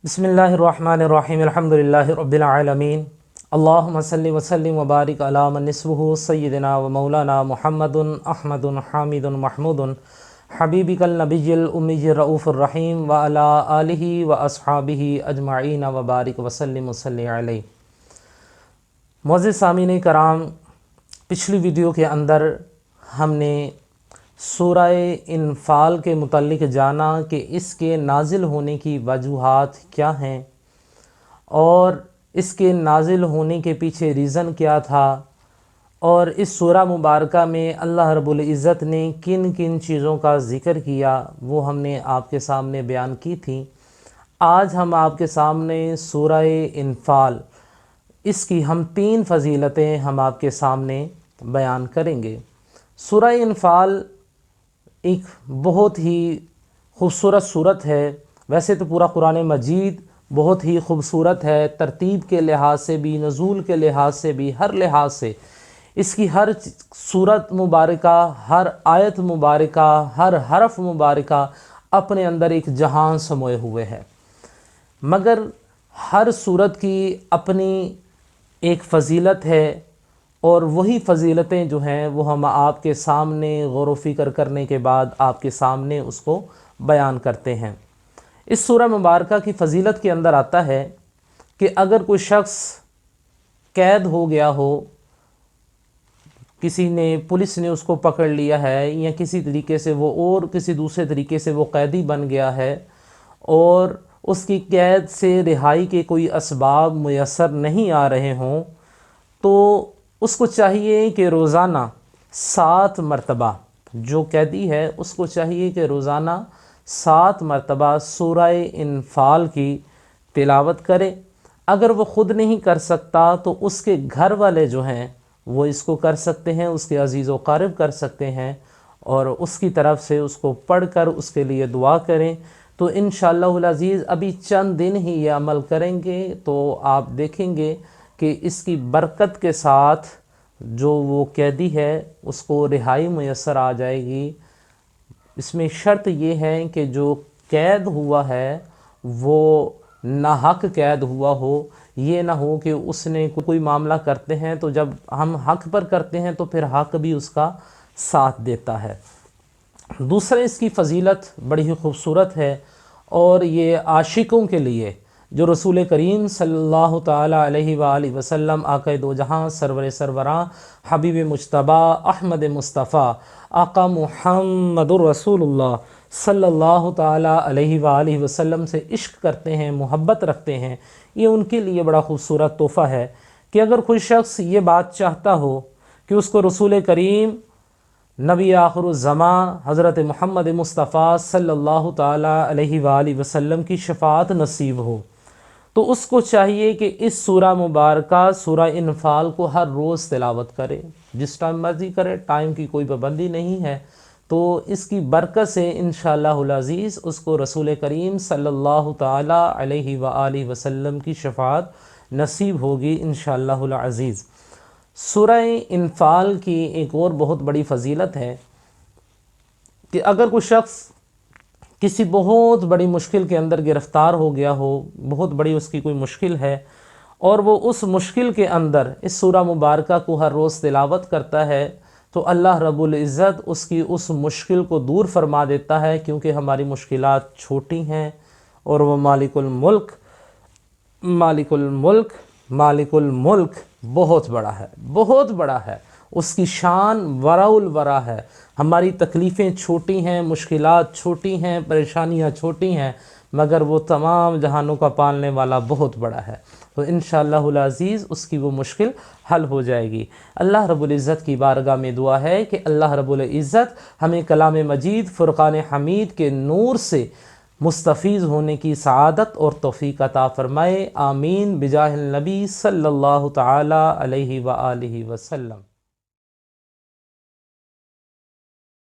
بسم اللہ الرحمن الرحیم الحمدللہ رب العالمین اللہم صلی وسلم وبارک علی من نسبہ سیدنا و مولانا محمد احمد حامد محمود حبیبک النبی الامی الرؤوف الرحیم وعلی آلہ و اصحابہ اجمعین وبارک وسلم وصلی علیہ۔ معزز سامعین کرام، پچھلی ویڈیو کے اندر ہم نے سورہ انفال کے متعلق جانا کہ اس کے نازل ہونے کی وجوہات کیا ہیں اور اس کے نازل ہونے کے پیچھے ریزن کیا تھا، اور اس سورہ مبارکہ میں اللہ رب العزت نے کن کن چیزوں کا ذکر کیا وہ ہم نے آپ کے سامنے بیان کی تھی۔ آج ہم آپ کے سامنے سورہ انفال، اس کی ہم 3 فضیلتیں ہم آپ کے سامنے بیان کریں گے۔ سورہ انفال ایک بہت ہی خوبصورت صورت ہے۔ ویسے تو پورا قرآن مجید بہت ہی خوبصورت ہے، ترتیب کے لحاظ سے بھی، نزول کے لحاظ سے بھی، ہر لحاظ سے اس کی ہر صورت مبارکہ، ہر آیت مبارکہ، ہر حرف مبارکہ اپنے اندر ایک جہان سموئے ہوئے ہے، مگر ہر صورت کی اپنی ایک فضیلت ہے، اور وہی فضیلتیں جو ہیں وہ ہم آپ کے سامنے غور و فکر کرنے کے بعد آپ کے سامنے اس کو بیان کرتے ہیں۔ اس سورہ مبارکہ کی فضیلت کے اندر آتا ہے کہ اگر کوئی شخص قید ہو گیا ہو، کسی نے، پولیس نے اس کو پکڑ لیا ہے، یا کسی طریقے سے وہ اور کسی دوسرے طریقے سے وہ قیدی بن گیا ہے اور اس کی قید سے رہائی کے کوئی اسباب میسر نہیں آ رہے ہوں، تو اس کو چاہیے کہ روزانہ 7 مرتبہ، جو قیدی ہے اس کو چاہیے کہ روزانہ 7 مرتبہ سورہ انفال کی تلاوت کرے۔ اگر وہ خود نہیں کر سکتا تو اس کے گھر والے جو ہیں وہ اس کو کر سکتے ہیں، اس کے عزیز و قارب کر سکتے ہیں، اور اس کی طرف سے اس کو پڑھ کر اس کے لیے دعا کریں تو انشاءاللہ العزیز ابھی چند دن ہی یہ عمل کریں گے تو آپ دیکھیں گے کہ اس کی برکت کے ساتھ جو وہ قیدی ہے اس کو رہائی میسر آ جائے گی۔ اس میں شرط یہ ہے کہ جو قید ہوا ہے وہ ناحق قید ہوا ہو، یہ نہ ہو کہ اس نے کوئی معاملہ کرتے ہیں تو جب ہم حق پر کرتے ہیں تو پھر حق بھی اس کا ساتھ دیتا ہے۔ دوسرے، اس کی فضیلت بڑی ہی خوبصورت ہے، اور یہ عاشقوں کے لیے، جو رسول کریم صلی اللہ تعالیٰ علیہ وآلہ وسلم، آقا دو جہاں، سرور سروراں، حبیب مجتبیٰ، احمد مصطفیٰ، آقا محمد الرسول اللہ صلی اللہ تعالیٰ علیہ وآلہ وسلم سے عشق کرتے ہیں، محبت رکھتے ہیں، یہ ان کے لیے بڑا خوبصورت تحفہ ہے کہ اگر کوئی شخص یہ بات چاہتا ہو کہ اس کو رسول کریم، نبی آخر الزمان حضرت محمد مصطفیٰ صلی اللہ تعالیٰ علیہ وآلہ وسلم کی شفاعت نصیب ہو، تو اس کو چاہیے کہ اس سورہ مبارکہ سورہ انفال کو ہر روز تلاوت کرے، جس ٹائم مرضی کرے، ٹائم کی کوئی پابندی نہیں ہے۔ تو اس کی برکت سے انشاءاللہ العزیز اس کو رسول کریم صلی اللہ تعالیٰ علیہ وآلہ وسلم کی شفاعت نصیب ہوگی انشاءاللہ العزیز۔ سورہ انفال کی ایک اور بہت بڑی فضیلت ہے کہ اگر کوئی شخص کسی بہت بڑی مشکل کے اندر گرفتار ہو گیا ہو، بہت بڑی اس کی کوئی مشکل ہے، اور وہ اس مشکل کے اندر اس سورہ مبارکہ کو ہر روز تلاوت کرتا ہے تو اللہ رب العزت اس کی اس مشکل کو دور فرما دیتا ہے، کیونکہ ہماری مشکلات چھوٹی ہیں اور وہ مالک الملک مالک الملک مالک الملک بہت بڑا ہے، بہت بڑا ہے، اس کی شان وراء الورا ہے۔ ہماری تکلیفیں چھوٹی ہیں، مشکلات چھوٹی ہیں، پریشانیاں چھوٹی ہیں، مگر وہ تمام جہانوں کا پالنے والا بہت بڑا ہے، تو انشاءاللہ العزیز اس کی وہ مشکل حل ہو جائے گی۔ اللہ رب العزت کی بارگاہ میں دعا ہے کہ اللہ رب العزت ہمیں کلام مجید فرقان حمید کے نور سے مستفیض ہونے کی سعادت اور توفیق عطا فرمائے، آمین، بجاہ النبی صلی اللہ تعالیٰ علیہ وآلہ وسلم۔